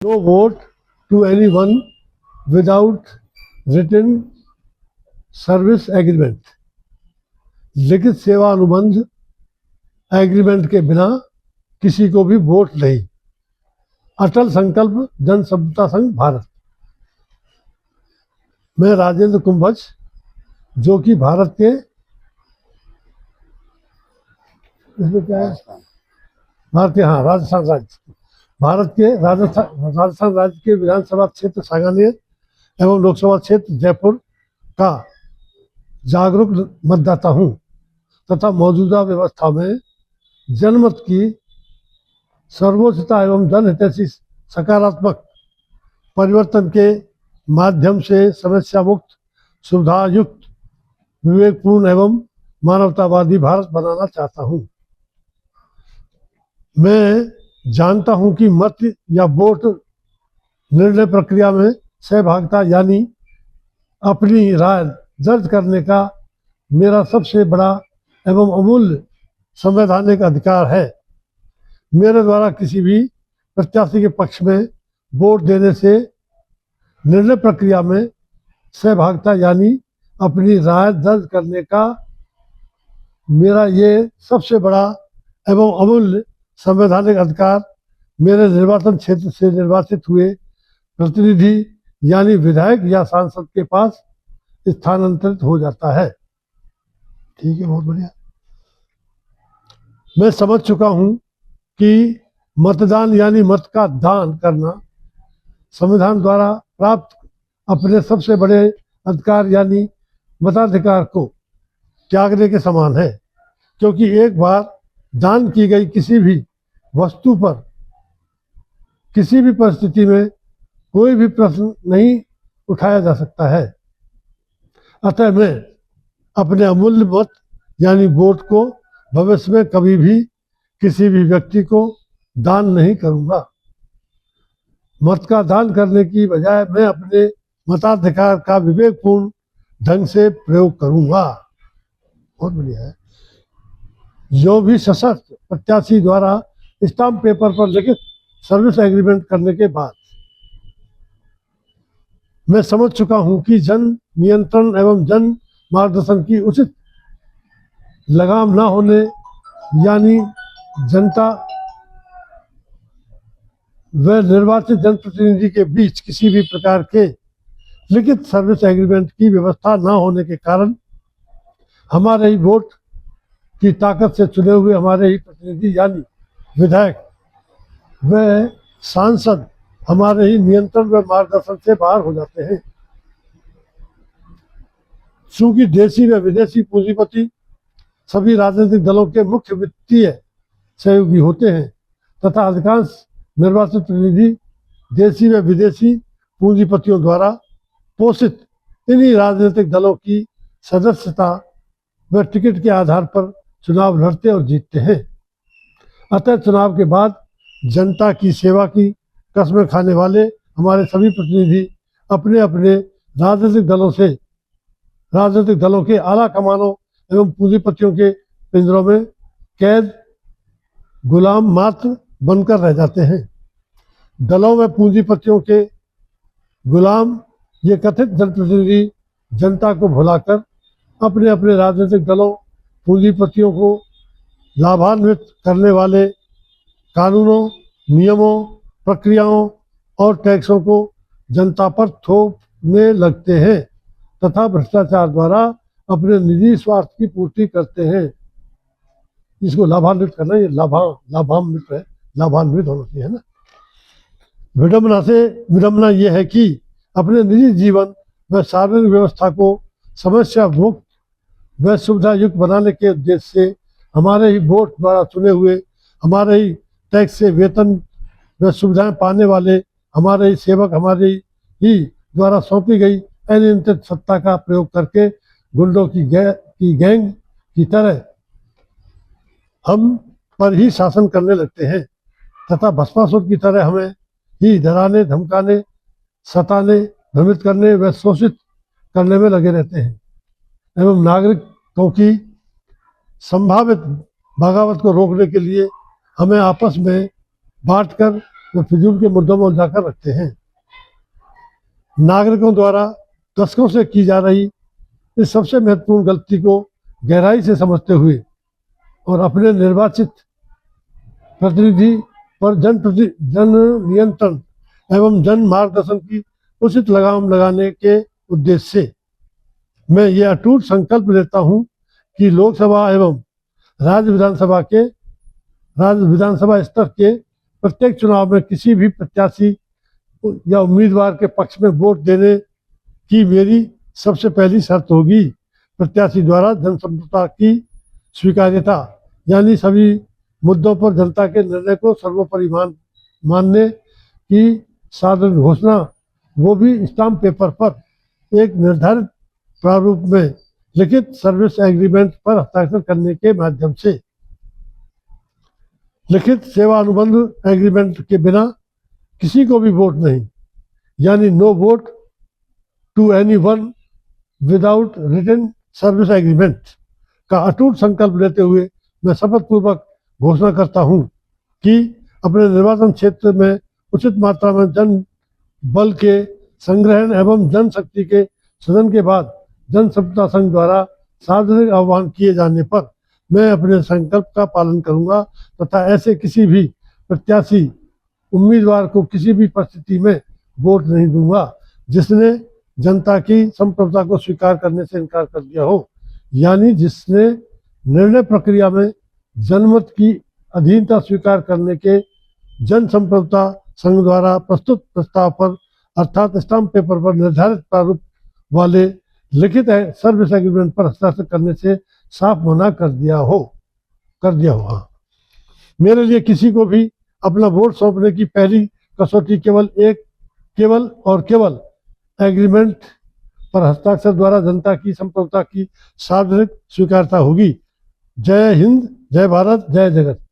No vote to anyone without written service agreement. लिखित सेवा अनुबंध एग्रीमेंट के बिना किसी को भी वोट नहीं। अटल संकल्प जन समता संघ भारत। मैं राजेंद्र कुंभज, जो कि भारत के इसमें क्या है, भारतीय राजस्थान राज्य, भारत के राजस्थान राज्य के विधानसभा क्षेत्र सांगानेर एवं लोकसभा क्षेत्र जयपुर का जागरूक मतदाता हूं तथा मौजूदा व्यवस्था में जनमत की सर्वोच्चता एवं जनहितैषी सकारात्मक परिवर्तन के माध्यम से समस्या मुक्त, सुविधायुक्त, विवेकपूर्ण एवं मानवतावादी भारत बनाना चाहता हूं। मैं जानता हूं कि मत या वोट निर्णय प्रक्रिया में सहभागिता यानी अपनी राय दर्ज करने का मेरा सबसे बड़ा एवं अमूल्य संवैधानिक अधिकार है। मेरे द्वारा किसी भी प्रत्याशी के पक्ष में वोट देने से निर्णय प्रक्रिया में सहभागिता यानी अपनी राय दर्ज करने का मेरा ये सबसे बड़ा एवं अमूल्य संवैधानिक अधिकार मेरे निर्वाचन क्षेत्र से निर्वाचित हुए प्रतिनिधि यानी विधायक या सांसद के पास स्थानांतरित हो जाता है। ठीक है, बहुत बढ़िया। मैं समझ चुका हूं कि मतदान यानी मत का दान करना संविधान द्वारा प्राप्त अपने सबसे बड़े अधिकार यानी मताधिकार को त्यागने के समान है, क्योंकि एक बार दान की गई किसी भी वस्तु पर किसी भी परिस्थिति में कोई भी प्रश्न नहीं उठाया जा सकता है। अतः मैं अपने अमूल्य मत यानी वोट को भविष्य में कभी भी किसी भी व्यक्ति को दान नहीं करूंगा। मत का दान करने की बजाय मैं अपने मताधिकार का विवेकपूर्ण ढंग से प्रयोग करूंगा। बहुत बढ़िया है। जो भी सशक्त प्रत्याशी द्वारा स्टाम्प पेपर पर लिखित सर्विस एग्रीमेंट करने के बाद मैं समझ चुका हूं कि जन नियंत्रण एवं जन मार्गदर्शन की उचित लगाम न होने यानी जनता व निर्वाचित जनप्रतिनिधि के बीच किसी भी प्रकार के लिखित सर्विस एग्रीमेंट की व्यवस्था न होने के कारण हमारे ही वोट की ताकत से चुने हुए हमारे ही प्रतिनिधि यानी विधायक व सांसद हमारे ही नियंत्रण व मार्गदर्शन से बाहर हो जाते हैं। चूंकि देशी व विदेशी पूंजीपति सभी राजनीतिक दलों के मुख्य वित्तीय सहयोगी होते हैं तथा अधिकांश निर्वाचित प्रतिनिधि देशी व विदेशी पूंजीपतियों द्वारा पोषित इन्हीं राजनीतिक दलों की सदस्यता व टिकट के आधार पर चुनाव लड़ते और जीतते हैं। अतः चुनाव के बाद जनता की सेवा की कसमें खाने वाले हमारे सभी प्रतिनिधि अपने अपने राजनीतिक दलों के आला कमानों एवं पूंजीपतियों के पिंजरों में कैद गुलाम मात्र बनकर रह जाते हैं। दलों व पूंजीपतियों के गुलाम ये कथित जनप्रतिनिधि जनता को भुलाकर अपने अपने राजनीतिक दलों पूंजीपतियों को लाभान्वित करने वाले कानूनों, नियमों, प्रक्रियाओं और टैक्सों को जनता पर थोपने लगते हैं तथा भ्रष्टाचार द्वारा अपने निजी स्वार्थ की पूर्ति करते हैं। इसको लाभान्वित करना, ये लाभान्वित है, लाभान्वित होना चाहिए ना। विडंबना यह है कि अपने निजी जीवन व सार्वजनिक व्यवस्था को समस्या मुक्त व सुविधा युक्त बनाने के उद्देश्य से हमारे ही वोट द्वारा चुने हुए, हमारे ही टैक्स से वेतन व सुविधाएं पाने वाले हमारे ही सेवक हमारे ही द्वारा सौंपी गई अनियंत्रित सत्ता का प्रयोग करके गुंडों की गैंग की तरह हम पर ही शासन करने लगते हैं तथा भस्मासुर की तरह हमें ही डराने, धमकाने, सताने, भ्रमित करने व शोषित करने में लगे रहते हैं एवं नागरिकों की संभावित बगावत को रोकने के लिए हमें आपस में बांटकर वे फिजूल के मुद्दों में उलझाकर रखते हैं। नागरिकों द्वारा दशकों से की जा रही इस सबसे महत्वपूर्ण गलती को गहराई से समझते हुए और अपने निर्वाचित प्रतिनिधि पर जन नियंत्रण एवं जन मार्गदर्शन की उचित लगाम लगाने के उद्देश्य से मैं ये अटूट संकल्प लेता हूं कि लोकसभा एवं राज्य विधानसभा स्तर के प्रत्येक चुनाव में किसी भी प्रत्याशी या उम्मीदवार के पक्ष में वोट देने की मेरी सबसे पहली शर्त होगी। प्रत्याशी द्वारा जनसंपर्क की स्वीकार्यता यानी सभी मुद्दों पर जनता के निर्णय को सर्वोपरि मानने की साधारण घोषणा, वो भी स्टाम्प पेपर पर एक निर्धारित प्रारूप में लिखित सर्विस एग्रीमेंट पर हस्ताक्षर करने के माध्यम से। लिखित सेवा अनुबंध एग्रीमेंट के बिना किसी को भी वोट नहीं, यानी no vote to any one without written service agreement का अटूट संकल्प लेते हुए मैं शपथ पूर्वक घोषणा करता हूं कि अपने निर्वाचन क्षेत्र में उचित मात्रा में जन बल के संग्रहण एवं जनशक्ति के सदन के बाद जनसंपर्क संघ द्वारा सार्वजनिक आह्वान किए जाने पर मैं अपने संकल्प का पालन करूंगा तथा ऐसे किसी भी प्रत्याशी उम्मीदवार को किसी भी परिस्थिति में वोट नहीं दूंगा जिसने जनता की संप्रभुता को स्वीकार करने से इनकार कर दिया हो, यानी जिसने निर्णय प्रक्रिया में जनमत की अधीनता स्वीकार करने के जनसंप्रभुता संघ द्वारा प्रस्तुत प्रस्ताव पर अर्थात स्टाम्प पेपर पर निर्धारित प्रारूप वाले लिखित सर्विस एग्रीमेंट पर हस्ताक्षर करने से साफ मना कर दिया हो। हाँ, मेरे लिए किसी को भी अपना वोट सौंपने की पहली कसौटी केवल एग्रीमेंट पर हस्ताक्षर द्वारा जनता की संप्रभुता की सार्वजनिक स्वीकार्यता होगी। जय हिंद, जय भारत, जय जगत।